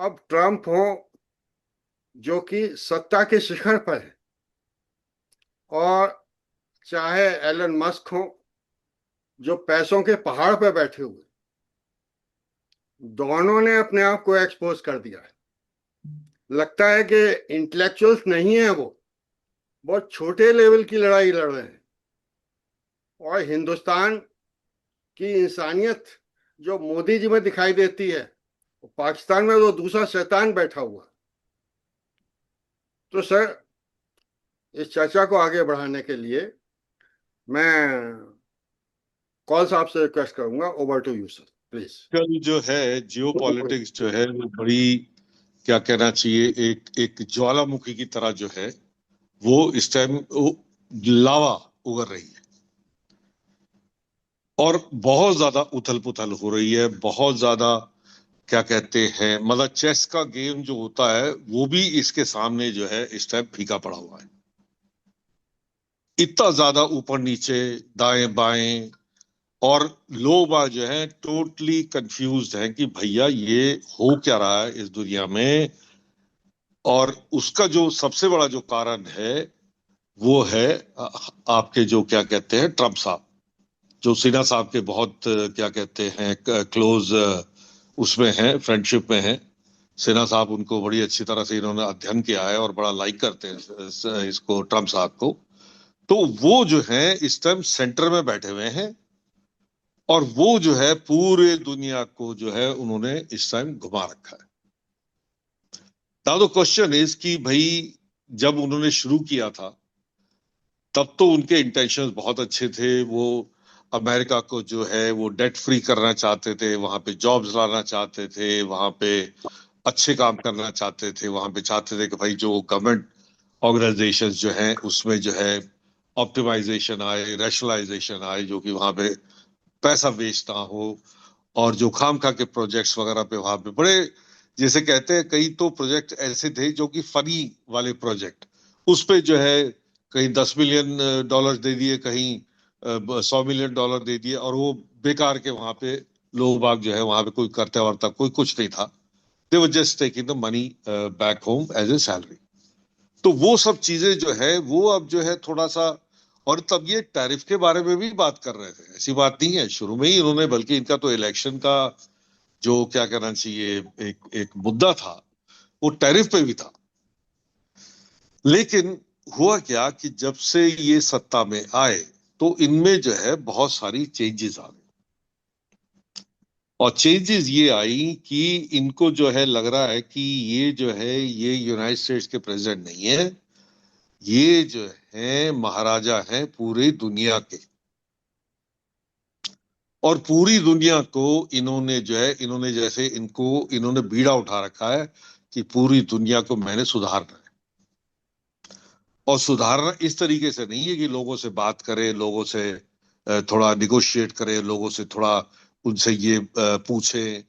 अब ट्रंप हो जो कि सत्ता के शिखर पर है, और चाहे एलन मस्क हो जो पैसों के पहाड़ पर बैठे हुए, दोनों ने अपने आप को एक्सपोज कर दिया है। लगता है कि इंटेलेक्चुअल्स नहीं है, वो बहुत छोटे लेवल की लड़ाई लड़ रहे हैं। और हिंदुस्तान की इंसानियत जो मोदी जी में दिखाई देती है, पाकिस्तान में वो दूसरा शैतान बैठा हुआ। तो सर, इस चर्चा को आगे बढ़ाने के लिए मैं कौल साहब से रिक्वेस्ट करूंगा, over to you sir, please. कल जो है जियो पॉलिटिक्स जो है वो बड़ी, क्या कहना चाहिए, एक एक ज्वालामुखी की तरह जो है वो इस टाइम लावा उगर रही है और बहुत ज्यादा उथल पुथल हो रही है। बहुत ज्यादा, क्या कहते हैं, मतलब चेस का गेम जो होता है वो भी इसके सामने जो है इस टाइम फीका पड़ा हुआ है। इतना ज्यादा ऊपर नीचे, दाएं बाएं, और लोग बाग जो है टोटली कंफ्यूज्ड हैं कि भैया ये हो क्या रहा है इस दुनिया में। और उसका जो सबसे बड़ा जो कारण है वो है आपके जो, क्या कहते हैं, ट्रम्प साहब, जो सिन्हा साहब के बहुत क्या कहते हैं क्लोज उसमें हैं, फ्रेंडशिप में हैं। सिन्हा साहब उनको बड़ी अच्छी तरह से इन्होंने अध्ययन किया है और बड़ा लाइक करते हैं इसको, ट्रम्प साहब को। तो वो जो है इस टाइम सेंटर में बैठे हुए हैं और वो जो है पूरे दुनिया को जो है उन्होंने इस टाइम घुमा रखा है। नाउ द क्वेश्चन इज कि भाई, जब उन्होंने शुरू किया था तब तो उनके इंटेंशंस बहुत अच्छे थे। वो अमेरिका को जो है वो डेट फ्री करना चाहते थे, वहां पे जॉब्स लाना चाहते थे, वहां पे अच्छे काम करना चाहते थे, वहां पे चाहते थे कि भाई जो गवर्नमेंट ऑर्गेनाइजेशंस जो हैं उसमें जो है ऑप्टिमाइजेशन आए, रैशनलाइजेशन आए, जो कि वहां पे पैसा वेस्ट ना हो। और जो खाम खा के प्रोजेक्ट्स वगैरह पे वहां पे बड़े, जैसे कहते हैं, कई तो प्रोजेक्ट ऐसे थे जो कि फनी वाले प्रोजेक्ट, उस पे जो है कहीं 10 मिलियन डॉलर दे दिए, कहीं 100 मिलियन डॉलर दे दिए, और वो बेकार के वहां पे लोग बाग जो है वहां पे कोई करता वर्ता कोई कुछ नहीं था। They were just taking the money back home as a salary. तो वो सब चीजें जो है वो अब जो है थोड़ा सा, और तब ये टैरिफ के बारे में भी बात कर रहे थे, ऐसी बात नहीं है, शुरू में ही इन्होंने, बल्कि इनका तो इलेक्शन का जो, क्या कहना चाहिए, एक एक मुद्दा था वो टैरिफ पे भी था। लेकिन हुआ क्या कि जब से ये सत्ता में आए तो इनमें जो है बहुत सारी चेंजेस आ गई। और चेंजेस ये आई कि इनको जो है लग रहा है कि ये जो है ये यूनाइटेड स्टेट्स के प्रेसिडेंट नहीं है, ये जो है महाराजा हैं पूरी दुनिया के। और पूरी दुनिया को इन्होंने जो है, इन्होंने जैसे इनको, इन्होंने बीड़ा उठा रखा है कि पूरी दुनिया को मैंने सुधारना है। और सुधारना इस तरीके से नहीं है कि लोगों से बात करे, लोगों से थोड़ा निगोशिएट करे, लोगों से थोड़ा उनसे ये पूछे,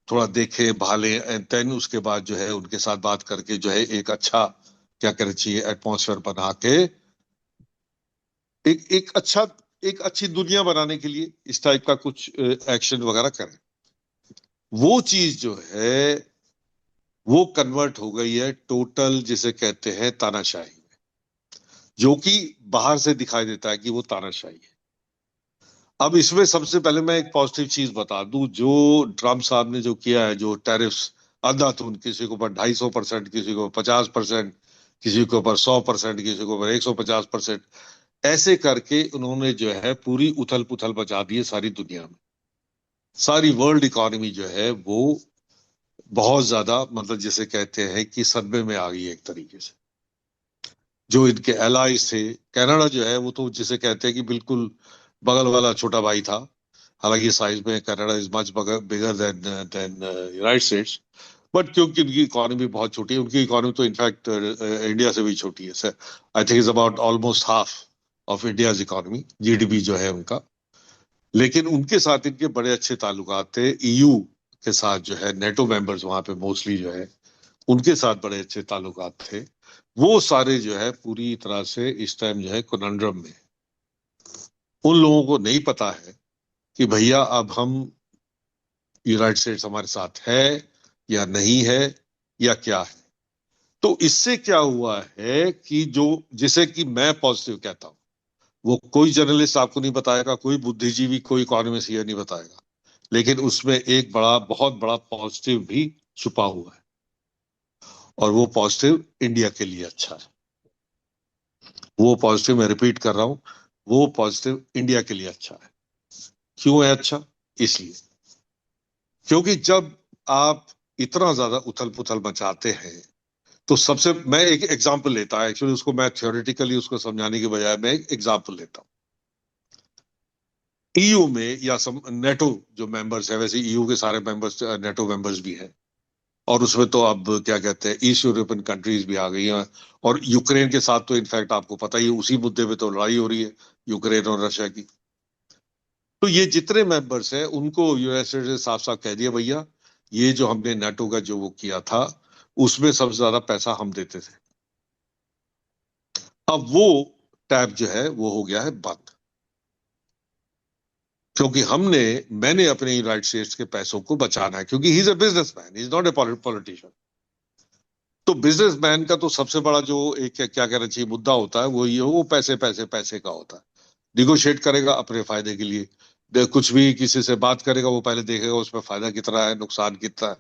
थोड़ा देखे भाले, एंड देन उसके बाद जो है उनके साथ बात करके जो है एक अच्छा, क्या कहना चाहिए, एटमॉस्फेयर बना के एक एक अच्छा, एक अच्छी दुनिया बनाने के लिए इस टाइप का कुछ एक्शन वगैरह करें। वो चीज जो है वो कन्वर्ट हो गई है टोटल, जिसे कहते हैं, तानाशाही, जो कि बाहर से दिखाई देता है कि वो तानाशाही है। अब इसमें सबसे पहले मैं एक पॉजिटिव चीज बता दूं, जो ट्रम्प साहब ने जो किया है, जो टैरिफ्स अंधाधुंध, किसी के ऊपर 250%, किसी के ऊपर 50%, किसी के ऊपर 100%, किसी के ऊपर 150%, ऐसे करके उन्होंने जो है पूरी उथल पुथल मचा दी है सारी दुनिया में। सारी वर्ल्ड इकोनॉमी जो है वो बहुत ज्यादा, मतलब जिसे कहते हैं कि सदमे में आ गई है एक तरीके से। जो इनके एलाइज थे, कनाडा जो है वो तो जिसे कहते हैं कि बिल्कुल बगल वाला छोटा भाई था। हालांकि साइज में Canada is much bigger than than United States, but क्योंकि उनकी इकोनॉमी बहुत छोटी है, उनकी इकोनॉमी तो इनफैक्ट इंडिया से भी छोटी है sir. I think is about almost half of India's economy, GDP जो है उनका। लेकिन उनके साथ इनके बड़े अच्छे ताल्लुकात थे, ईयू के साथ जो है, नेटो मेंबर्स वहां पे मोस्टली जो है, उनके साथ बड़े अच्छे ताल्लुकात थे। वो सारे जो है पूरी तरह से इस टाइम जो है कनंड्रम में। उन लोगों को नहीं पता है कि भैया अब हम, यूनाइटेड स्टेट्स हमारे साथ है, या नहीं है या क्या है। तो इससे क्या हुआ है कि जो जिसे कि मैं पॉजिटिव कहता हूं, वो कोई जर्नलिस्ट आपको नहीं बताएगा, कोई बुद्धिजीवी, कोई इकोनॉमिस्ट ये नहीं बताएगा, लेकिन उसमें एक बहुत बड़ा पॉजिटिव भी छुपा हुआ है, और वो पॉजिटिव इंडिया के लिए अच्छा है। वो पॉजिटिव, मैं रिपीट कर रहा हूं, वो पॉजिटिव इंडिया के लिए अच्छा है। क्यों है अच्छा? इसलिए क्योंकि जब आप इतना ज्यादा उथल पुथल मचाते हैं, तो सबसे, मैं एक एग्जांपल लेता हूं, एक्चुअली उसको मैं थ्योरेटिकली उसको समझाने के बजाय मैं एक एग्जांपल लेता हूं। ईयू में या नेटो जो मेंबर्स है, वैसे ईयू के सारे मेंबर्स नेटो मेंबर्स भी हैं, और उसमें तो अब क्या कहते हैं, ईस्ट यूरोपियन कंट्रीज भी आ गई हैं, और यूक्रेन के साथ तो इनफैक्ट आपको पता ही है, उसी मुद्दे पे तो लड़ाई हो रही है, यूक्रेन और रशिया की। तो ये जितने मेंबर्स हैं उनको यूनाइटेड स्टेट्स ने साफ साफ कह दिया, भैया ये जो हमने नाटो का जो वो किया था, उसमें सबसे ज्यादा पैसा हम देते थे, अब वो टैब जो है वो हो गया है बंद। क्योंकि मैंने अपने यूनाइटेड स्टेट्स के पैसों को बचाना है, क्योंकि he is a businessman, he is not a politician. तो बिजनेसमैन का तो सबसे बड़ा जो एक क्या कहना चाहिए मुद्दा होता है, वो ये, वो पैसे पैसे पैसे का होता है। निगोशिएट करेगा अपने फायदे के लिए, कुछ भी किसी से बात करेगा, वो पहले देखेगा उसमें फायदा कितना है, नुकसान कितना है।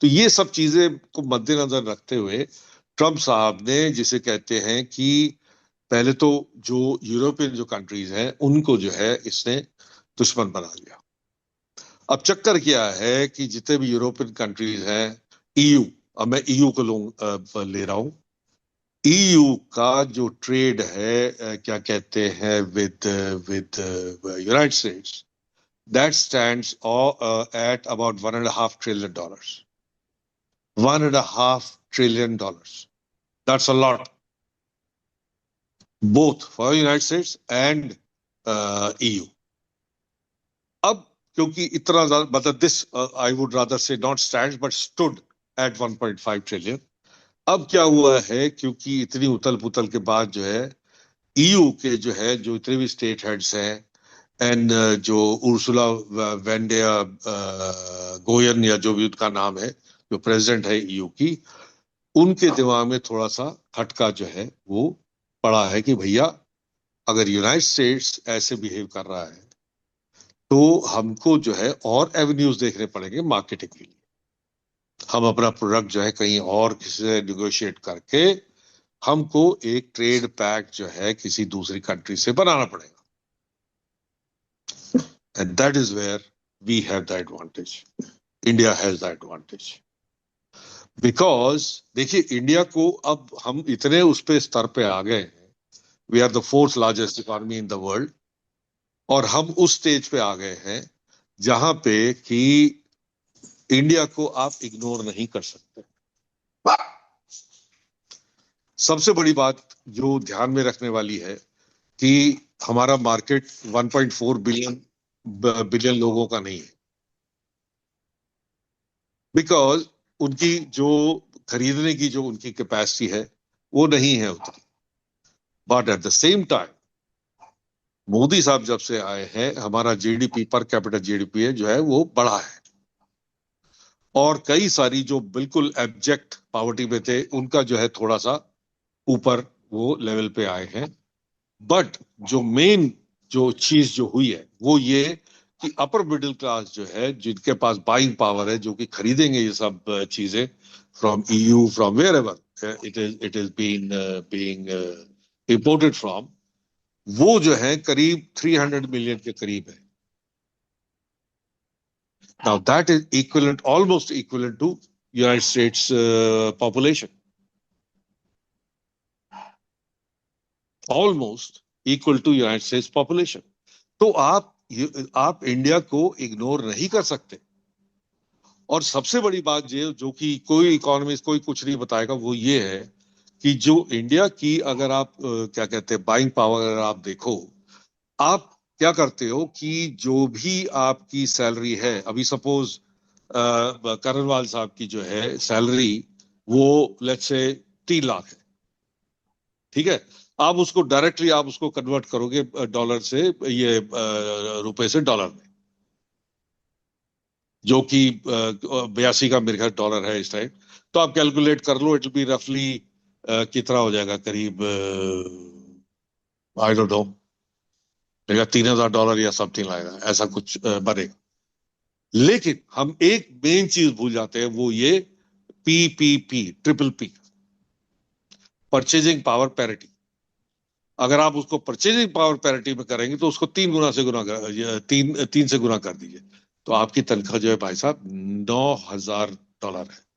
तो ये सब चीजें को मद्देनजर रखते हुए ट्रम्प साहब ने, जिसे कहते हैं कि पहले तो जो यूरोपियन जो कंट्रीज हैं उनको जो है इसने दुश्मन बना लिया। अब चक्कर क्या है कि जितने भी यूरोपियन कंट्रीज हैं, ईयू, अब मैं ईयू को ले रहा हूं, ईयू का जो ट्रेड है, क्या कहते हैं, with with United states, that stands at about $1.5 trillion. $1.5 trillion. That's a lot, both for United States and EU. अब क्योंकि इतना ज्यादा, मतलब दिस आई वुड रादर से not stand but stood at 1.5 trillion. अब क्या हुआ है, क्योंकि इतनी उथल पुथल के बाद जो है ईयू के जो है, जो इतने भी स्टेट हेड्स हैं, एंड जो उर्सुला वेंडेया गोयन या जो भी उनका नाम है, जो प्रेसिडेंट है ईयू की, उनके दिमाग में थोड़ा सा खटका जो है वो पड़ा है कि भैया अगर यूनाइटेड स्टेट्स ऐसे बिहेव कर रहा है, तो हमको जो है और एवेन्यूज देखने पड़ेंगे मार्केटिंग के लिए। हम अपना प्रोडक्ट जो है कहीं और किसी से निगोशिएट करके हमको एक ट्रेड पैक्ट जो है किसी दूसरी कंट्री से बनाना पड़ेगा, and that is where we have the advantage, India has the advantage. Because देखिए, इंडिया को अब हम इतने उस पे स्तर पे आ गए हैं, we are the fourth largest economy in the world, और हम उस स्टेज पे आ गए हैं जहां पे कि इंडिया को आप इग्नोर नहीं कर सकते। सबसे बड़ी बात जो ध्यान में रखने वाली है कि हमारा मार्केट 1.4 बिलियन लोगों का नहीं है, बिकॉज उनकी जो खरीदने की जो उनकी कैपेसिटी है वो नहीं है उतनी। But at the same time Modi साहब जब से आए हैं, हमारा जीडीपी पर कैपिटा जीडीपी है जो है वो बढ़ा है, और कई सारी जो बिल्कुल एब्जेक्ट पॉवर्टी में थे उनका जो है थोड़ा सा ऊपर वो लेवल पे आए हैं। बट जो मेन जो चीज जो हुई है वो ये कि अपर मिडिल क्लास जो है, जिनके पास बाइंग पावर है, जो कि खरीदेंगे ये सब चीजें from EU, from wherever it is being imported from, वो जो है करीब 300 मिलियन के करीब है। Now that is equivalent, almost equivalent to United States population, almost equal to United States population. तो आप इंडिया को इग्नोर नहीं कर सकते। और सबसे बड़ी बात जो कि कोई इकोनॉमिस्ट कोई कुछ नहीं बताएगा, वो ये है कि जो इंडिया की अगर आप क्या कहते हैं बाइंग पावर अगर आप देखो, आप क्या करते हो कि जो भी आपकी सैलरी है, अभी सपोज करणवाल साहब की जो है सैलरी वो लेट्स से 3 लाख है, ठीक है, आप उसको डायरेक्टली आप उसको कन्वर्ट करोगे डॉलर से, ये रुपए से डॉलर में, जो कि 82 का मेरे ख्याल डॉलर है इस टाइम। तो आप कैलकुलेट कर लो, इट विल बी रफली कितना हो जाएगा, करीब आई डोंट नो, मेरा $3,000 या समथिंग लाएगा, ऐसा कुछ बनेगा। लेकिन हम एक मेन चीज भूल जाते हैं, वो ये PPP, triple P, purchasing power parity. अगर आप उसको परचेजिंग पावर पैरिटी में करेंगे तो उसको 3 से गुना कर दीजिए, तो आपकी तनख्वाह जो है भाई साहब $9,000 है।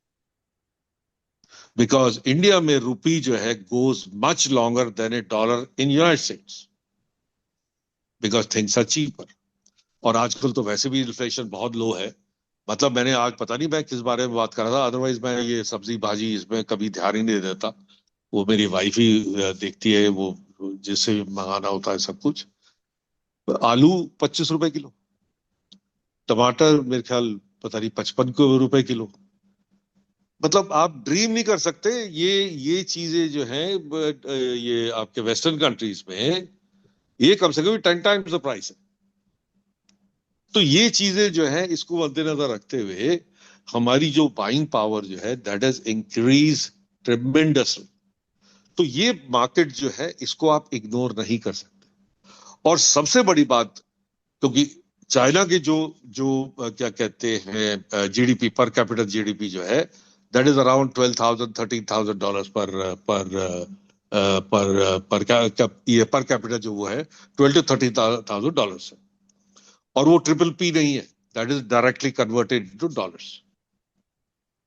बिकॉज इंडिया में रुपी जो है goes much longer than a dollar in United States, because things are cheaper. और आजकल तो वैसे भी इन्फ्लेशन बहुत लो है। मतलब मैंने आज, पता नहीं मैं किस बारे में बात कर रहा था, अदरवाइज मैं ये सब्जी भाजी इसमें कभी ध्यान ही नहीं देता, वो मेरी वाइफ ही देखती है, वो जिससे भी मंगाना होता है सब कुछ। आलू 25 रुपए किलो, टमाटर मेरे ख्याल पता नहीं 55 रुपए किलो। मतलब आप ड्रीम नहीं कर सकते, ये चीजें जो हैं, ये आपके वेस्टर्न कंट्रीज में ये कम से कम 10 टाइम्स द प्राइस है। तो ये चीजें जो है, इसको मद्देनजर रखते हुए हमारी जो बाइंग पावर जो है, दैट इज इंक्रीज ट्रेमेंडसली। तो ये मार्केट जो है, इसको आप इग्नोर नहीं कर सकते। और सबसे बड़ी बात, क्योंकि चाइना के जो जो क्या कहते हैं जीडीपी, पर कैपिटल जीडीपी जो है, दैट इज अराउंड $12,000-13,000 पर कैपिटल जो वो है, 12,000-13,000 है। और वो ट्रिपल पी नहीं है, that is directly converted into dollars.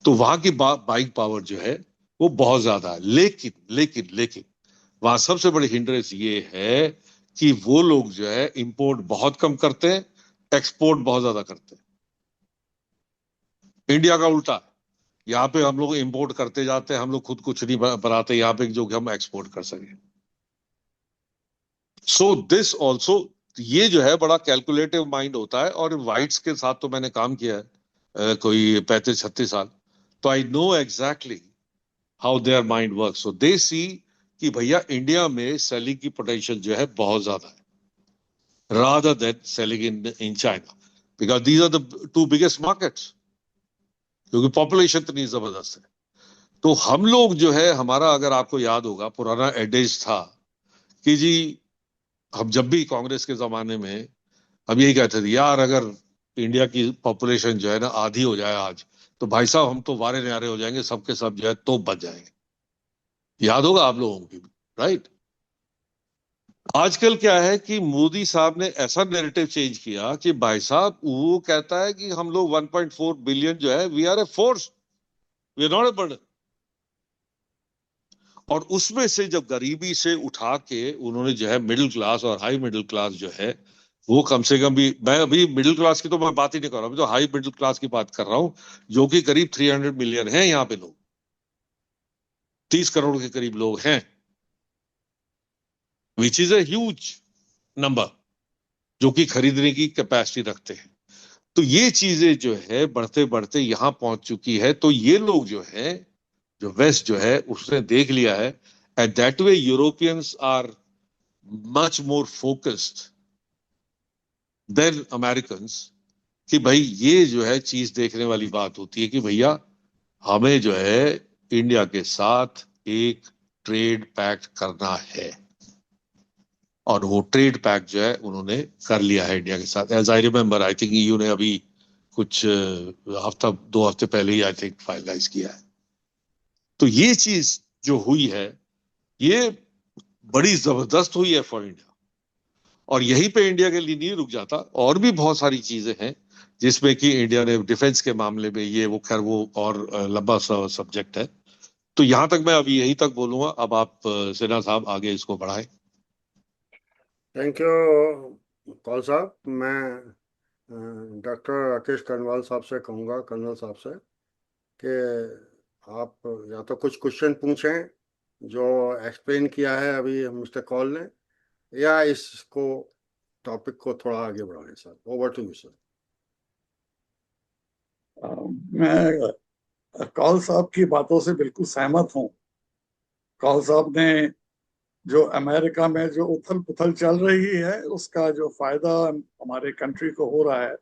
तो वहां की बाइंग पावर जो है वो बहुत ज्यादा है। लेकिन लेकिन लेकिन वहां सबसे बड़ी हिंड्रेंस ये है कि वो लोग जो है इंपोर्ट बहुत कम करते हैं, एक्सपोर्ट बहुत ज्यादा करते हैं। इंडिया का उल्टा, यहाँ पे हम लोग इंपोर्ट करते जाते हैं, हम लोग खुद कुछ नहीं बनाते यहाँ पे जो कि हम एक्सपोर्ट कर सके। सो दिस ऑल्सो, ये जो है बड़ा कैलकुलेटिव माइंड होता है। और वाइट्स के साथ तो मैंने काम किया है कोई 35-36 साल, तो I know exactly how their mind work. So they see कि भैया इंडिया में सेलिंग की पोटेंशियल जो है बहुत ज्यादा है, rather than selling in China, because these are the two biggest markets, क्योंकि पॉपुलेशन इतनी जबरदस्त है। तो हम लोग जो है, हमारा, अगर आपको याद होगा, पुराना एडेज था कि जी, हम जब भी कांग्रेस के जमाने में हम यही कहते थे, यार अगर इंडिया की पॉपुलेशन जो है ना आधी हो जाए आज, तो भाई साहब हम तो वारे न्यारे हो जाएंगे, सबके सब जो है तो बच जाएंगे। याद होगा आप लोगों की भी, राइट? आजकल क्या है कि मोदी साहब ने ऐसा नैरेटिव चेंज किया कि भाई साहब वो कहता है कि हम लोग 1.4 बिलियन जो है, we are a force, we are not a burden. और उसमें से जब गरीबी से उठा के उन्होंने जो है मिडिल क्लास और हाई मिडिल क्लास जो है, वो कम से कम भी, मैं अभी मिडिल क्लास की तो मैं बात ही नहीं कर रहा हूं, तो हाई मिडिल क्लास की बात कर रहा हूं, जो कि करीब 300 मिलियन है यहाँ पे लोग, 30 करोड़ के करीब लोग हैं, which is a huge number, जो कि खरीदने की कैपेसिटी रखते हैं। तो ये चीजें जो है बढ़ते बढ़ते यहां पहुंच चुकी है। तो ये लोग जो है, जो वेस्ट जो है, उसने देख लिया है, and that way Europeans are much more focused than American, कि भाई ये जो है चीज देखने वाली बात होती है कि भैया हमें जो है इंडिया के साथ एक ट्रेड पैक्ट करना है। और वो ट्रेड पैक्ट जो है उन्होंने कर लिया है इंडिया के साथ। As I remember, I think EU ने अभी कुछ हफ्ता 2 हफ्ते पहले ही आई थिंक फाइनलाइज किया है। तो ये चीज जो हुई है, ये बड़ी जबरदस्त हुई है फॉर इंडिया। और यहीं पे इंडिया के लिए नहीं रुक जाता, और भी बहुत सारी चीजें हैं जिसमें कि इंडिया ने डिफेंस के मामले में, ये वो खैर वो और लंबा सा सब्जेक्ट है। तो यहां तक मैं अभी यहीं तक बोलूंगा। अब आप सिन्हा साहब आगे इसको बढ़ाएं। थैंक यू कौल साहब। मैं डॉक्टर राकेश कनवाल साहब से कहूँगा, कर्नल साहब से, कि आप या तो कुछ क्वेश्चन पूछें जो एक्सप्लेन किया है अभी मिस्टर कौल ने, या इसको टॉपिक को थोड़ा आगे बढ़ाएं। Sir, over to you sir. मैं कौल साहब की बातों से बिल्कुल सहमत हूँ। कौल साहब ने जो अमेरिका में जो उथल पुथल चल रही है, उसका जो फायदा हमारे कंट्री को हो रहा है,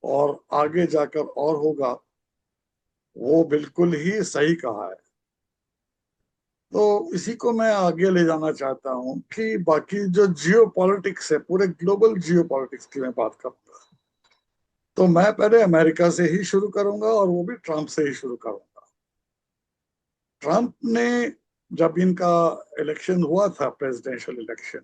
और आगे जाकर और होगा, वो बिल्कुल ही सही कहा है। तो इसी को मैं आगे ले जाना चाहता हूं कि बाकी जो जियो पॉलिटिक्स है, पूरे ग्लोबल जियो पॉलिटिक्स की मैं बात करूंगा, तो मैं पहले अमेरिका से ही शुरू करूंगा, और वो भी ट्रंप से ही शुरू करूंगा। ट्रंप ने, जब इनका इलेक्शन हुआ था, प्रेसिडेंशियल इलेक्शन,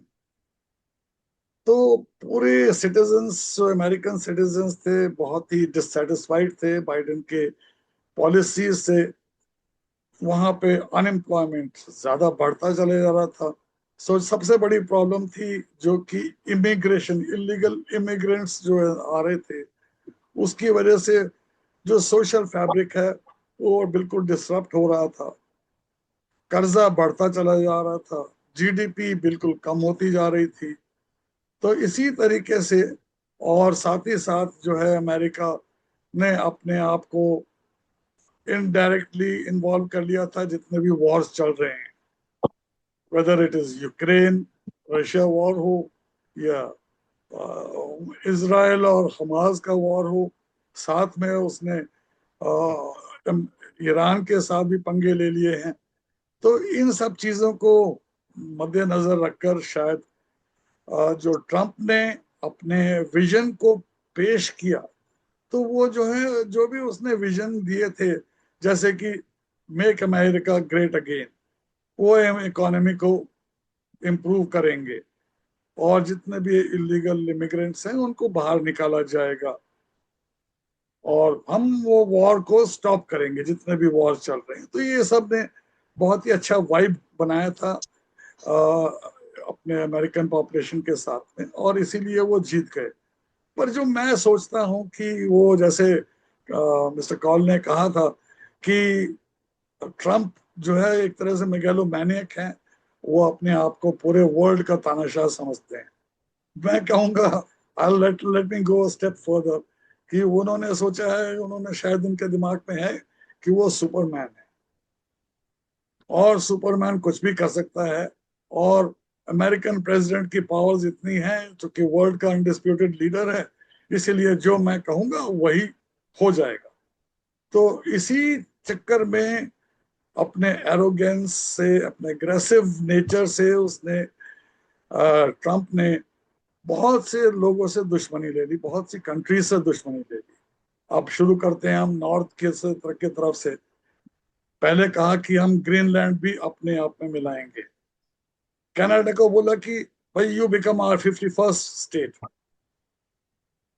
तो पूरे सिटीजन्स, जो अमेरिकन सिटीजन्स थे, बहुत ही डिससेटिस्फाइड थे बाइडेन के पॉलिसीज से। वहां पे अनएम्प्लॉयमेंट ज्यादा बढ़ता चले जा रहा था। सो सबसे बड़ी प्रॉब्लम थी जो कि इमिग्रेशन, इलीगल इमिग्रेंट्स जो आ रहे थे, उसकी वजह से जो सोशल फैब्रिक है वो बिल्कुल डिसरप्ट हो रहा था। कर्जा बढ़ता चला जा रहा था, जीडीपी बिल्कुल कम होती जा रही थी। तो इसी तरीके से, और साथ ही साथ जो है, अमेरिका ने अपने आप को इनडायरेक्टली इन्वॉल्व कर लिया था जितने भी वॉर्स चल रहे हैं, whether it is Ukraine Russia war हो, या इजराइल और हमास का वॉर हो। साथ में उसने ईरान के साथ भी पंगे ले लिए हैं। तो इन सब चीजों को मद्देनजर रखकर शायद जो ट्रंप ने अपने विजन को पेश किया, तो वो जो है, जो भी उसने विजन दिए थे, जैसे कि मेक अमेरिका ग्रेट अगेन, वो इकोनॉमी को इम्प्रूव करेंगे, और जितने भी इलीगल इमिग्रेंट्स हैं उनको बाहर निकाला जाएगा, और हम वो वॉर को स्टॉप करेंगे, जितने भी वॉर चल रहे हैं। तो ये सब ने बहुत ही अच्छा वाइब बनाया था अपने अमेरिकन पॉपुलेशन के साथ में, और इसीलिए वो जीत गए। पर जो मैं सोचता हूँ कि वो, जैसे मिस्टर कॉल ने कहा था कि ट्रंप जो है एक तरह से मेगालोमैनियक है, वो अपने आप को पूरे वर्ल्ड का तानाशाह समझते हैं। मैं कहूंगा, I let me go step further, कि उन्होंने सोचा है, उन्होंने शायद उनके दिमाग में है कि वो सुपरमैन है, और सुपरमैन कुछ भी कर सकता है। और अमेरिकन प्रेसिडेंट की पावर्स इतनी हैं, क्योंकि वर्ल्ड का अनडिस्प्यूटेड लीडर है, इसीलिए जो मैं कहूंगा वही हो जाएगा। तो इसी चक्कर में, अपने एरोगेंस से, अपने एग्रेसिव नेचर से, उसने ट्रंप ने बहुत से लोगों से दुश्मनी ले ली, बहुत सी कंट्री से दुश्मनी ले ली। अब शुरू करते हैं हम नॉर्थ के तरफ से। पहले कहा कि हम ग्रीनलैंड भी अपने आप में मिलाएंगे। कनाडा को बोला कि भाई, you become our 51st state.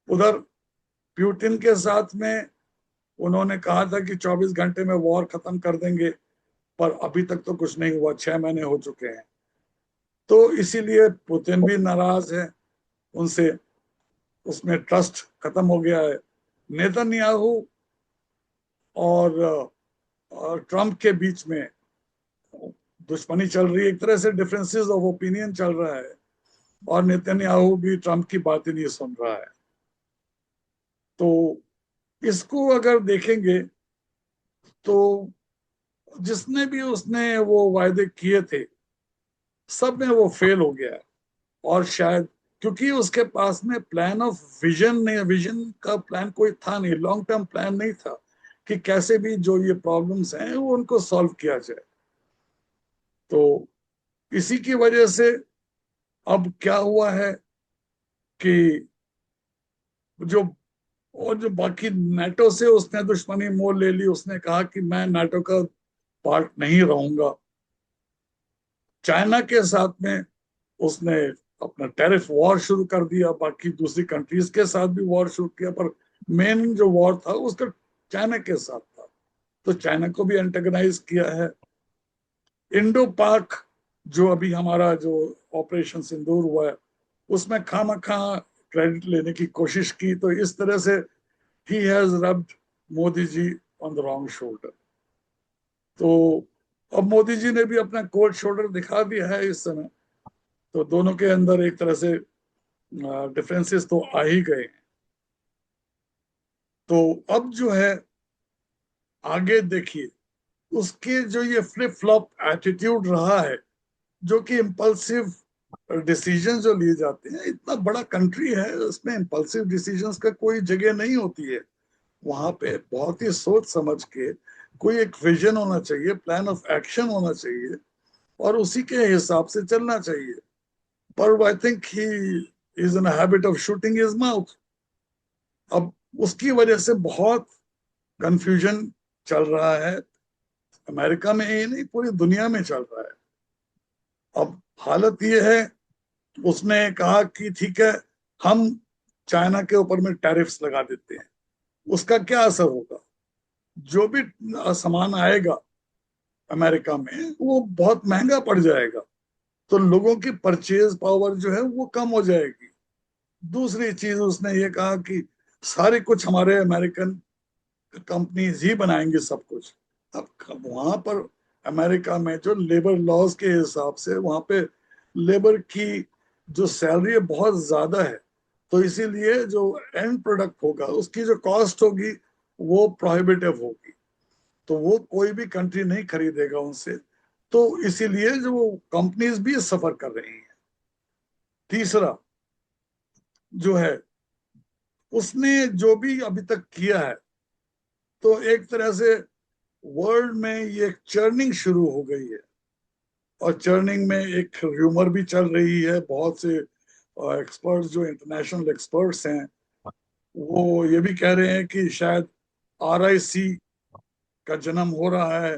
उधर प्यूटिन के साथ में उन्होंने कहा था कि 24 घंटे में वॉर खत्म कर देंगे, पर अभी तक तो कुछ नहीं हुआ, 6 महीने हो चुके हैं। तो इसीलिए पुतिन भी नाराज है उनसे, उसमें ट्रस्ट खत्म हो गया है। नेतन्याहू और ट्रंप के बीच में दुश्मनी चल रही है, एक तरह से डिफरेंसेस ऑफ ओपिनियन चल रहा है, और नेतन्याहू भी ट्रंप की बात ही नहीं सुन रहा है। तो इसको अगर देखेंगे, तो जिसने भी उसने वो वायदे किए थे, सब में वो फेल हो गया है। और शायद क्योंकि उसके पास में प्लान ऑफ विजन नहीं, विजन का प्लान कोई था नहीं, लॉन्ग टर्म प्लान नहीं था कि कैसे भी जो ये प्रॉब्लम्स हैं वो उनको सॉल्व किया जाए। तो इसी की वजह से अब क्या हुआ है कि जो, और जो बाकी नाटो से उसने दुश्मनी मोल ले ली, उसने कहा कि मैं नाटो का पार्ट नहीं रहूंगा। चाइना के साथ में उसने अपना टैरिफ वॉर शुरू कर दिया, बाकी दूसरी कंट्रीज के साथ भी वॉर शुरू किया, पर मेन जो वॉर था उसका चाइना के साथ था। तो चाइना को भी एंटेगनाइज किया है। इंडो पाक, जो अभी हमारा जो ऑपरेशन सिंदूर हुआ है, उसमें खामखा क्रेडिट लेने की कोशिश की। तो इस तरह से he has rubbed Modi ji on the wrong shoulder. तो अब मोदी जी ने भी अपना कोल्ड शोल्डर दिखा दिया है इस समय। तो दोनों के अंदर एक तरह से डिफरेंसेस तो आ ही गए हैं। तो अब जो है, आगे देखिए, उसके जो ये फ्लिप फ्लॉप एटीट्यूड रहा है, जो कि इम्पल्सिव डिसीजन जो लिए जाते हैं, इतना बड़ा कंट्री है, उसमें इम्पल्सिव डिसीजंस का कोई जगह नहीं होती है। वहां पे बहुत ही सोच समझ के कोई एक विजन होना चाहिए, प्लान ऑफ एक्शन होना चाहिए, और उसी के हिसाब से चलना चाहिए। पर I think he is in habit of shooting his mouth. अब उसकी वजह से बहुत कंफ्यूजन चल रहा है, अमेरिका में ही नहीं पूरी दुनिया में चल रहा है। अब हालत ये है, उसने कहा कि ठीक है, हम चाइना के ऊपर में टैरिफ्स लगा देते हैं। उसका क्या असर होगा? जो भी सामान आएगा अमेरिका में वो बहुत महंगा पड़ जाएगा, तो लोगों की परचेज पावर जो है वो कम हो जाएगी। दूसरी चीज उसने ये कहा कि सारे कुछ हमारे अमेरिकन कंपनीज ही बनाएंगे सब कुछ। अब वहां पर अमेरिका में जो लेबर लॉज के हिसाब से वहां पे लेबर की जो सैलरी है बहुत ज्यादा है, तो इसीलिए जो एंड प्रोडक्ट होगा उसकी जो कॉस्ट होगी वो प्रोहिबिटिव होगी, तो वो कोई भी कंट्री नहीं खरीदेगा उनसे। तो इसीलिए जो कंपनीज भी सफर कर रही हैं। तीसरा जो है, उसने जो भी अभी तक किया है, तो एक तरह से वर्ल्ड में ये चर्निंग शुरू हो गई है। और चर्निंग में एक र्यूमर भी चल रही है, बहुत से एक्सपर्ट्स जो इंटरनेशनल एक्सपर्ट्स हैं वो ये भी कह रहे हैं कि शायद RIC का जन्म हो रहा है,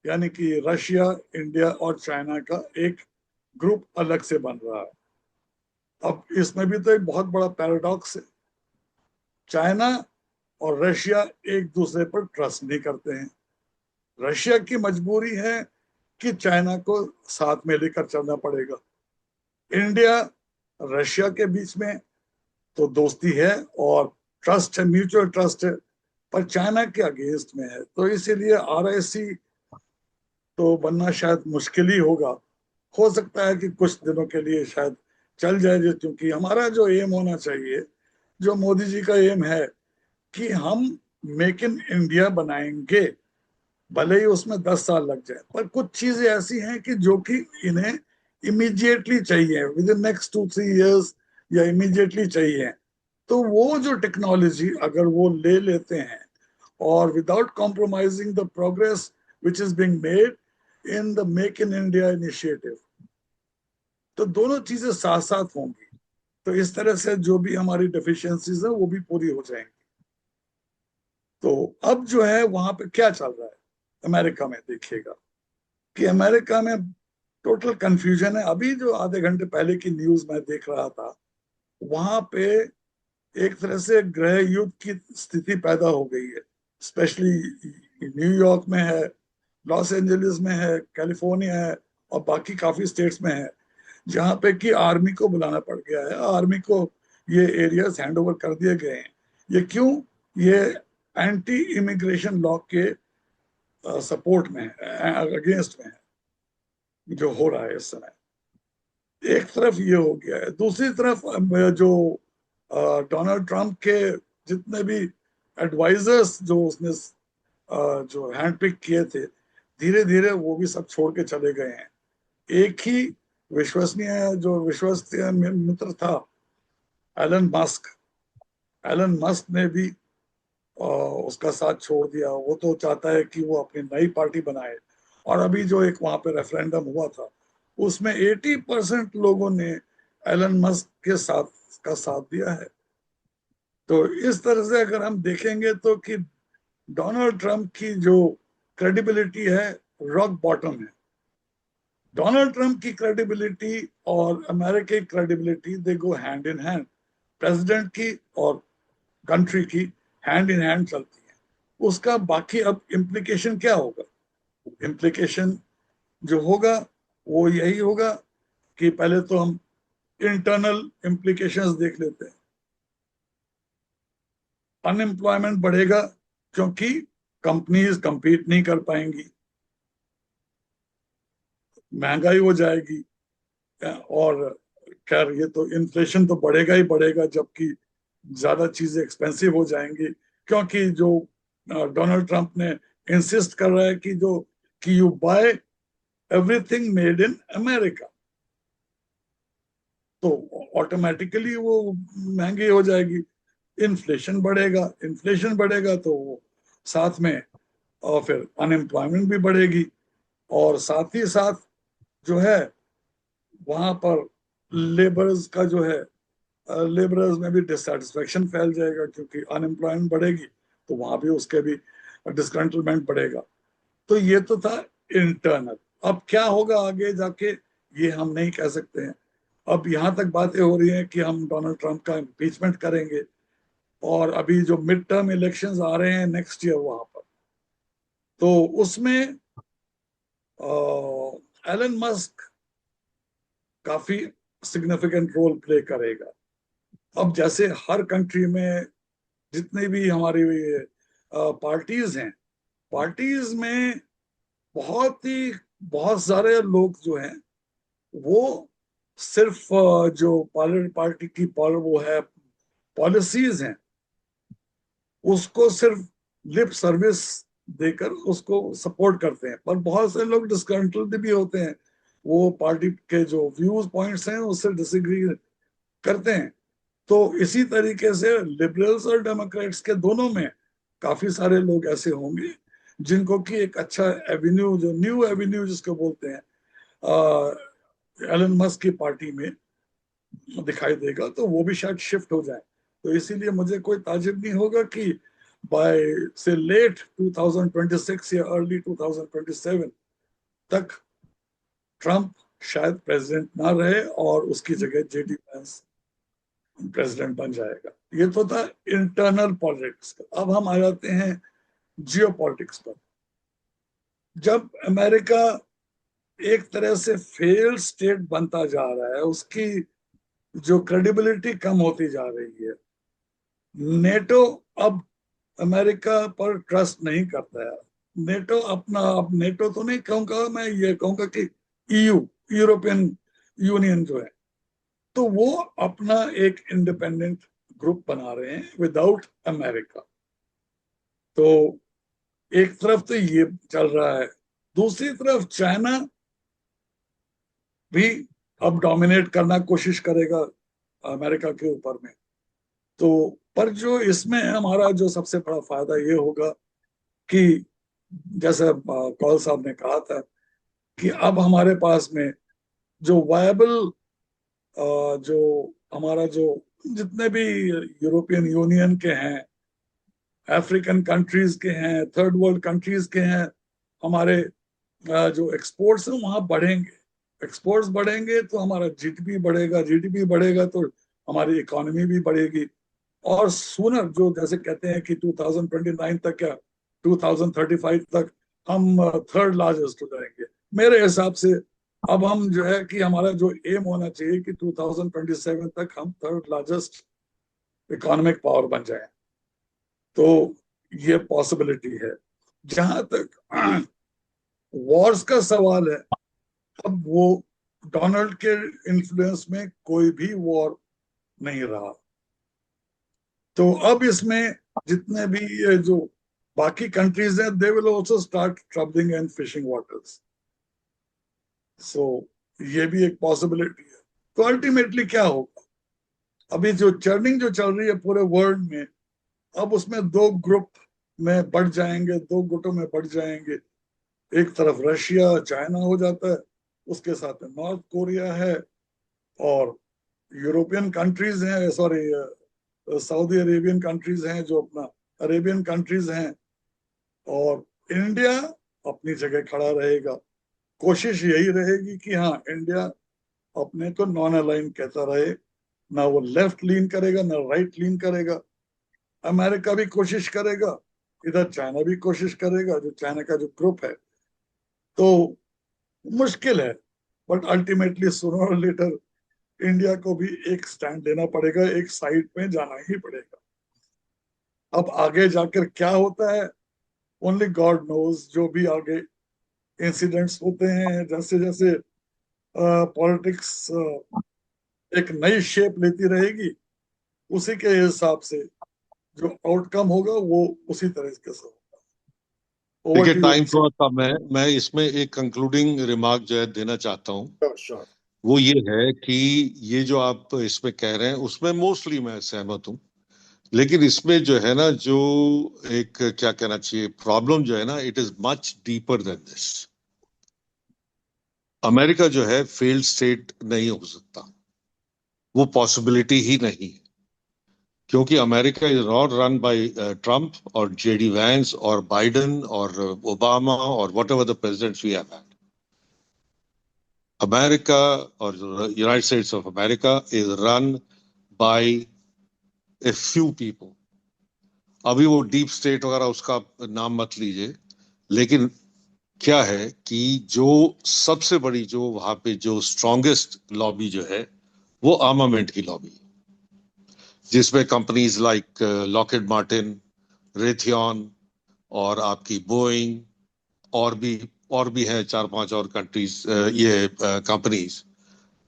यानी कि रशिया, इंडिया और चाइना का एक ग्रुप अलग से बन रहा है। अब इसमें भी तो एक बहुत बड़ा पैराडॉक्स है, चाइना और रशिया एक दूसरे पर ट्रस्ट नहीं करते हैं। रशिया की मजबूरी है कि चाइना को साथ में लेकर चलना पड़ेगा। इंडिया रशिया के बीच में तो दोस्ती है और ट्रस्ट है, म्यूचुअल ट्रस्ट है, पर चाइना के अगेंस्ट में है, तो इसीलिए RIC तो बनना शायद मुश्किल ही होगा। हो सकता है कि कुछ दिनों के लिए शायद चल जाए, क्योंकि हमारा जो एम होना चाहिए, जो मोदी जी का एम है कि हम मेक इन इंडिया बनाएंगे, भले ही उसमें 10 साल लग जाए, पर कुछ चीजें ऐसी हैं कि जो कि इन्हें इमीडिएटली चाहिए, विद इन नेक्स्ट 2-3 इयर्स या इमीडिएटली चाहिए। तो वो जो टेक्नोलॉजी अगर वो ले लेते हैं और without compromising the progress which is being made in the make in India initiative, तो दोनों चीजें साथ साथ होंगी, तो इस तरह से जो भी हमारी डेफिशिएंसीज है वो भी पूरी हो जाएंगी। तो अब जो है वहां पे क्या चल रहा है अमेरिका में, देखिएगा कि अमेरिका में टोटल कंफ्यूजन है। अभी जो आधे घंटे पहले की न्यूज मैं देख रहा था, वहां पे एक तरह से गृह युद्ध की स्थिति पैदा हो गई है। स्पेशली न्यूयॉर्क में है, लॉस एंजलिस में है, कैलिफोर्निया है, और बाकी काफी स्टेट्स में है, जहां पे कि आर्मी को बुलाना पड़ गया है। आर्मी को ये एरियाज हैंड ओवर कर दिए गए हैं। ये क्यों? ये एंटी इमिग्रेशन लॉ के सपोर्ट में है, अगेंस्ट में है जो हो रहा है इस समय। एक तरफ ये हो गया है, दूसरी तरफ जो डोनाल्ड ट्रंप के जितने भी एडवाइजर्स जो उसने जो हैंड पिक किए थे, धीरे धीरे वो भी सब छोड़ के चले गए हैं। एक ही विश्वसनीय मित्र था एलन मस्क ने भी उसका साथ छोड़ दिया। वो तो चाहता है कि वो अपनी नई पार्टी बनाए, और अभी जो एक वहां पे रेफरेंडम हुआ था उसमें 80% लोगों ने एलन मस्क के साथ दिया है। तो इस तरह से अगर हम देखेंगे तो कि डोनाल्ड ट्रंप की जो क्रेडिबिलिटी है रॉक बॉटम है। डोनाल्ड ट्रंप की क्रेडिबिलिटी और अमेरिका की credibility they go hand in hand. President की और कंट्री की हैंड इन हैंड चलती है। उसका बाकी अब इम्प्लीकेशन क्या होगा? इम्प्लीकेशन जो होगा वो यही होगा कि पहले तो हम इंटरनल इम्प्लीकेशंस देख लेते हैं। अनएम्प्लॉयमेंट बढ़ेगा क्योंकि कंपनीज कंपीट नहीं कर पाएंगी, महंगाई हो जाएगी, और खैर ये तो इन्फ्लेशन तो बढ़ेगा ही बढ़ेगा, जबकि ज्यादा चीजें एक्सपेंसिव हो जाएंगी, क्योंकि जो डोनाल्ड ट्रंप ने इंसिस्ट कर रहा है कि you buy everything made in America. तो ऑटोमेटिकली वो महंगी हो जाएगी, इन्फ्लेशन बढ़ेगा तो वो साथ में, और फिर अनएम्प्लॉयमेंट भी बढ़ेगी, और साथ ही साथ जो है वहां पर लेबर्स का जो है, लेबरर्स में भी डिससेटिस्फेक्शन फैल जाएगा, क्योंकि अनएम्प्लॉयमेंट बढ़ेगी तो वहां भी उसके भी डिस्कंटमेंट बढ़ेगा। तो ये तो था इंटरनल। अब क्या होगा आगे जाके ये हम नहीं कह सकते हैं। अब यहाँ तक बातें हो रही हैं कि हम डोनाल्ड ट्रंप का इम्पीचमेंट करेंगे, और अभी जो मिड टर्म इलेक्शंस आ रहे हैं नेक्स्ट ईयर वहां पर, तो उसमें एलन मस्क काफी सिग्निफिकेंट रोल प्ले करेगा। अब जैसे हर कंट्री में जितने भी हमारी पार्टीज हैं, पार्टीज में बहुत सारे लोग जो हैं वो सिर्फ जो पार्टी की वो है पॉलिसीज हैं उसको सिर्फ लिप सर्विस देकर उसको सपोर्ट करते हैं, पर बहुत से लोग डिस्कंटेंट भी होते हैं, वो पार्टी के जो व्यूज पॉइंट्स हैं उससे डिसएग्री करते हैं। तो इसी तरीके से लिबरल्स और डेमोक्रेट्स के दोनों में काफी सारे लोग ऐसे होंगे जिनको कि एक अच्छा एवेन्यू, जो न्यू एवेन्यू जिसको बोलते हैं, एलन मस्क की पार्टी में दिखाई देगा, तो वो भी शायद शिफ्ट हो जाए। तो इसीलिए मुझे कोई ताज्जुब नहीं होगा कि बाय से लेट 2026 या अर्ली 2027 तक ट्रंप शायद प्रेसिडेंट ना रहे और उसकी जगह जेडी वेंस प्रेसिडेंट बन जाएगा। ये तो था इंटरनल पॉलिटिक्स का। अब हम आ जाते हैं जियो पॉलिटिक्स पर। जब अमेरिका एक तरह से फेल स्टेट बनता जा रहा है, उसकी जो क्रेडिबिलिटी कम होती जा रही है, नेटो अब अमेरिका पर ट्रस्ट नहीं करता है। नेटो अपना, अब नेटो तो नहीं कहूंगा मैं, ये कहूंगा कि यूरोपियन यूनियन जो है, तो वो अपना एक इंडिपेंडेंट ग्रुप बना रहे हैं विदाउट अमेरिका। तो एक तरफ तो ये चल रहा है, दूसरी तरफ चाइना भी अब डोमिनेट करना कोशिश करेगा अमेरिका के ऊपर में। तो पर जो इसमें हमारा जो सबसे बड़ा फायदा ये होगा कि जैसे कौल साहब ने कहा था कि अब हमारे पास में जो वायबल, जो हमारा जो जितने भी यूरोपियन यूनियन के हैं, अफ्रीकन कंट्रीज के हैं, थर्ड वर्ल्ड कंट्रीज के हैं, हमारे जो एक्सपोर्ट्स हैं वहां बढ़ेंगे। एक्सपोर्ट्स बढ़ेंगे तो हमारा जीडीपी बढ़ेगा, जीडीपी बढ़ेगा तो हमारी इकोनॉमी भी बढ़ेगी, और सूनर, जो जैसे कहते हैं कि 2029 तक या 2035 तक हम थर्ड लार्जेस्ट हो जाएंगे। मेरे हिसाब से अब हम जो है कि हमारा जो एम होना चाहिए कि 2027 तक हम थर्ड लार्जेस्ट इकोनॉमिक पावर बन जाए। तो ये पॉसिबिलिटी है। जहां तक वॉर्स का सवाल है, अब वो डोनाल्ड के इन्फ्लुएंस में कोई भी वॉर नहीं रहा, तो अब इसमें जितने भी ये जो बाकी कंट्रीज हैं, they will also start troubling and fishing waters. So ये भी एक पॉसिबिलिटी है। तो अल्टीमेटली क्या होगा, अभी जो चर्निंग जो चल रही है पूरे वर्ल्ड में, अब उसमें दो ग्रुप में बढ़ जाएंगे, दो गुटों में बढ़ जाएंगे। एक तरफ रशिया चाइना हो जाता है, उसके साथ में नॉर्थ कोरिया है, और यूरोपियन कंट्रीज हैं, सॉरी सऊदी अरेबियन कंट्रीज हैं, जो अपना अरेबियन कंट्रीज हैं, और इंडिया अपनी जगह खड़ा रहेगा। कोशिश यही रहेगी कि हाँ, इंडिया अपने को नॉन अलाइन कहता रहे, ना वो लेफ्ट लीन करेगा ना राइट लीन करेगा। अमेरिका भी कोशिश करेगा, इधर चाइना भी कोशिश करेगा, जो चाइना का जो ग्रुप है। तो मुश्किल है, बट अल्टीमेटली सूनर और लेटर इंडिया को भी एक स्टैंड लेना पड़ेगा, एक साइड पे जाना ही पड़ेगा। अब आगे जाकर क्या होता है, ओनली गॉड नोज। जो भी आगे इंसिडेंट्स होते हैं, जैसे जैसे पॉलिटिक्स एक नई शेप लेती रहेगी, उसी के हिसाब से जो आउटकम होगा वो उसी तरीके से होगा। ओवर देखिए, टू टाइम यू। थोड़ा कम है, मैं इसमें एक कंक्लूडिंग रिमार्क जो है देना चाहता हूँ श्योर। वो ये है कि ये जो आप इसमें कह रहे हैं उसमें मोस्टली मैं सहमत हूं, लेकिन इसमें जो है ना, जो एक क्या कहना चाहिए, प्रॉब्लम जो है ना, it is much deeper than this. America जो है फेल्ड स्टेट नहीं हो सकता, वो पॉसिबिलिटी ही नहीं है, क्योंकि America is not run by Trump और जेडी वैंस और बाइडेन और ओबामा और whatever the presidents we have had. America और United States of America is run by a few people. अभी वो डीप स्टेट वगैरह उसका नाम मत लीजिए, लेकिन क्या है कि जो सबसे बड़ी, जो वहां पे जो स्ट्रॉन्गेस्ट लॉबी जो है, वो आर्मामेंट की लॉबी, जिसमें companies like Lockheed Martin, Raytheon और आपकी बोइंग और भी हैं चार पांच और कंट्रीज, ये कंपनीज,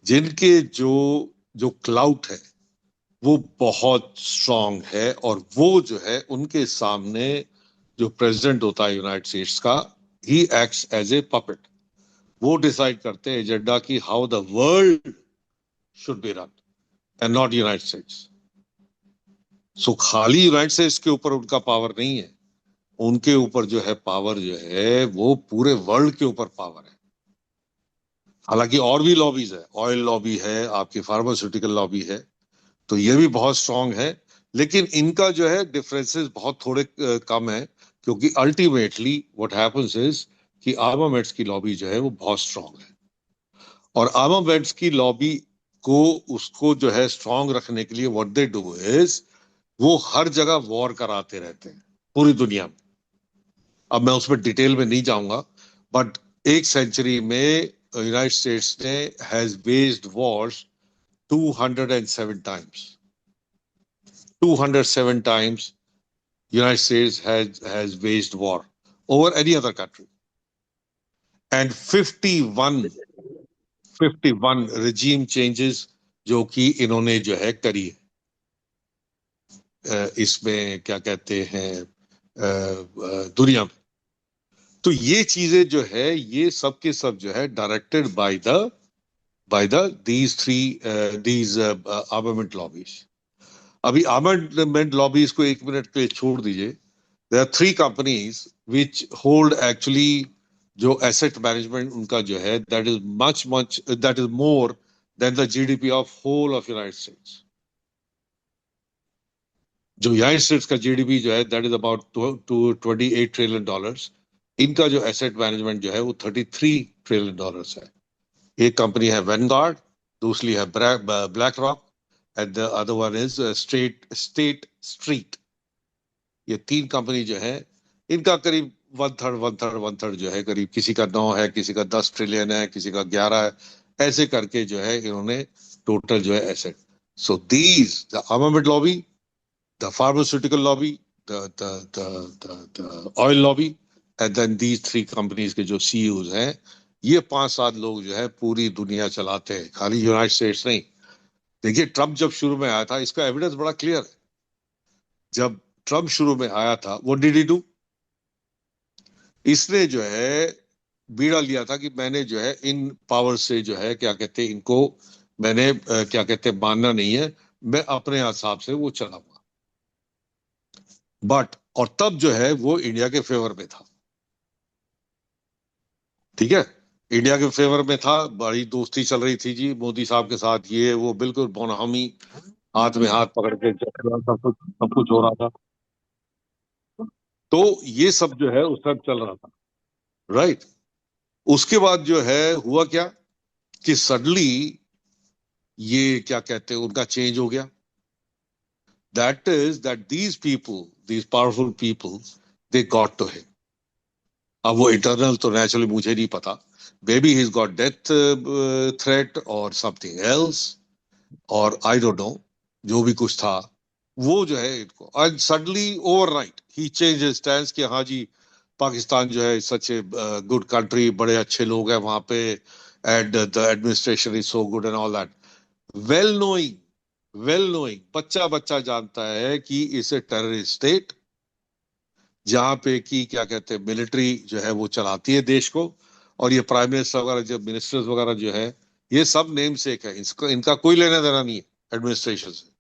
जिनके जो जो क्लाउट है वो बहुत स्ट्रांग है, और वो जो है उनके सामने जो प्रेसिडेंट होता है यूनाइटेड स्टेट्स का, he acts as a puppet. वो डिसाइड करते हैं एजेंडा की how the world should be run and not United States. So खाली यूनाइटेड स्टेट्स के ऊपर उनका पावर नहीं है, उनके ऊपर जो है पावर जो है वो पूरे वर्ल्ड के ऊपर पावर है। हालांकि और भी लॉबीज है, ऑयल लॉबी है, आपकी फार्मास्यूटिकल लॉबी है, तो ये भी बहुत स्ट्रांग है, लेकिन इनका जो है डिफरेंसेस बहुत थोड़े कम है, क्योंकि अल्टीमेटली व्हाट हैपेंस इज कि आर्मामेंट्स की लॉबी जो है वो बहुत स्ट्रांग है, और आर्मामेंट्स की लॉबी को, उसको जो है स्ट्रांग रखने के लिए व्हाट दे डू इज वो हर जगह वॉर कराते रहते हैं पूरी दुनिया में। अब मैं उसमें डिटेल में नहीं जाऊंगा, बट एक सेंचुरी में यूनाइटेड स्टेट्स ने has वेज्ड Wars 207 times. 207 times United States has waged war over any other country, and 51 regime changes जो कि इन्होंने जो है करी है। इसमें क्या कहते हैं दुनिया में, तो ये चीजें जो है ये सब के सब जो है directed by the these armament lobbies. अभी आर्मामेंट लॉबीज को एक मिनट के लिए छोड़ दीजिए। There are 3 companies which hold actually जो एसेट मैनेजमेंट उनका जो है, that is more than the GDP of whole of United States. जो यूनाइटेड स्टेट्स का जीडीपी जो है दैट इज अबाउट $28 ट्रिलियन, इनका जो एसेट मैनेजमेंट जो है वो $33 ट्रिलियन है। एक कंपनी है वैनगार्ड, दूसरी है black rock, and the other one is state street. ये 3 कंपनी जो है, इनका करीब वन थर्ड जो है, करीब किसी का 9 है, किसी का 10 ट्रिलियन है, किसी का 11 है, ऐसे करके जो है इन्होंने टोटल जो है asset. So these the armament lobby, the pharmaceutical lobby, the oil lobby, and then these 3 companies के जो सीईओज हैं, ये 5-7 लोग जो है पूरी दुनिया चलाते हैं, खाली यूनाइटेड स्टेट्स नहीं। देखिए ट्रम्प जब शुरू में आया था, इसका एविडेंस बड़ा क्लियर है। जब ट्रम्प शुरू में आया था, वो डिड ही डू, इसने जो है बीड़ा लिया था कि मैंने जो है इन पावर से जो है क्या कहते हैं इनको, मैंने क्या कहते हैं मानना नहीं है, मैं अपने हिसाब से वो चलाऊंगा। बट और तब जो है वो इंडिया के फेवर में था, ठीक है, इंडिया के फेवर में था, बड़ी दोस्ती चल रही थी जी मोदी साहब के साथ, ये वो बिल्कुल बोनामी, हाथ में हाथ पकड़ के सब कुछ हो रहा था। तो ये सब जो है उस टाइम चल रहा था, राइट। उसके बाद जो है हुआ क्या कि सडनली ये क्या कहते हैं उनका चेंज हो गया। That is that these people, these powerful people, they got to him. अब वो इंटरनल तो नेचुरली मुझे नहीं पता, maybe he got death threat और समथिंग एल्स, और आई डोंट नो, जो भी कुछ था वो जो है इनको, and suddenly overnight he change his stand कि हाँ जी पाकिस्तान जो है सच ए गुड कंट्री, बड़े अच्छे लोग हैं वहां पे, and the administration is so good and all that, well knowing बच्चा बच्चा जानता है कि इसे टेररिस्ट स्टेट, जहां पे कि क्या कहते हैं मिलिट्री जो है वो चलाती है देश को, और ये प्राइम मिनिस्टर वगैरह, जो मिनिस्टर्स वगैरह जो है ये सब नेम सेक है, इसको इनका कोई लेना देना नहीं है एडमिनिस्ट्रेशन से।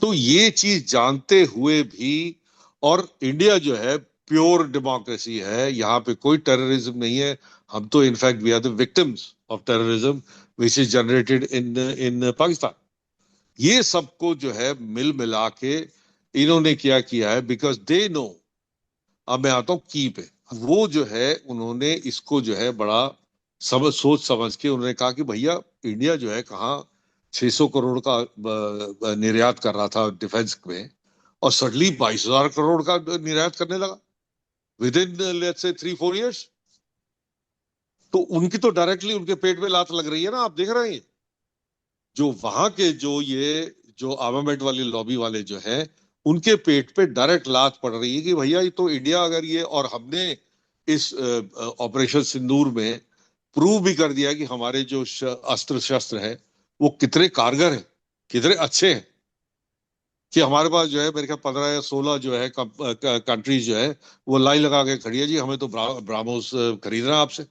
तो ये चीज जानते हुए भी, और इंडिया जो है प्योर डेमोक्रेसी है, यहाँ पे कोई टेररिज्म नहीं है। हम तो in fact we are the victims of terrorism which is generated in in Pakistan. ये सबको जो है मिल मिला के इन्होंने क्या किया है, बिकॉज दे नो। अब मैं आता हूं की पे। वो जो है उन्होंने इसको जो है बड़ा सोच समझ के उन्होंने कहा कि भैया इंडिया जो है कहाँ 600 करोड़ का निर्यात कर रहा था डिफेंस में, और सडनली 22,000 करोड़ का निर्यात करने लगा with in let's say 3-4 years. तो उनकी तो डायरेक्टली उनके पेट में लात लग रही है ना, आप देख रहे हैं। जो वहां के जो आर्मामेंट वाली लॉबी वाले जो है, उनके पेट पे डायरेक्ट लात पड़ रही है कि भैया ये तो इंडिया अगर ये, और हमने इस ऑपरेशन सिंदूर में प्रूव भी कर दिया कि हमारे जो अस्त्र शस्त्र है वो कितने कारगर हैं, कितने अच्छे हैं, कि हमारे पास जो है मेरे ख्याल 15 या 16 जो है कंट्रीज जो है वो लाइन लगा के खड़ी है जी, हमें तो ब्राह्मोस खरीदना है आपसे।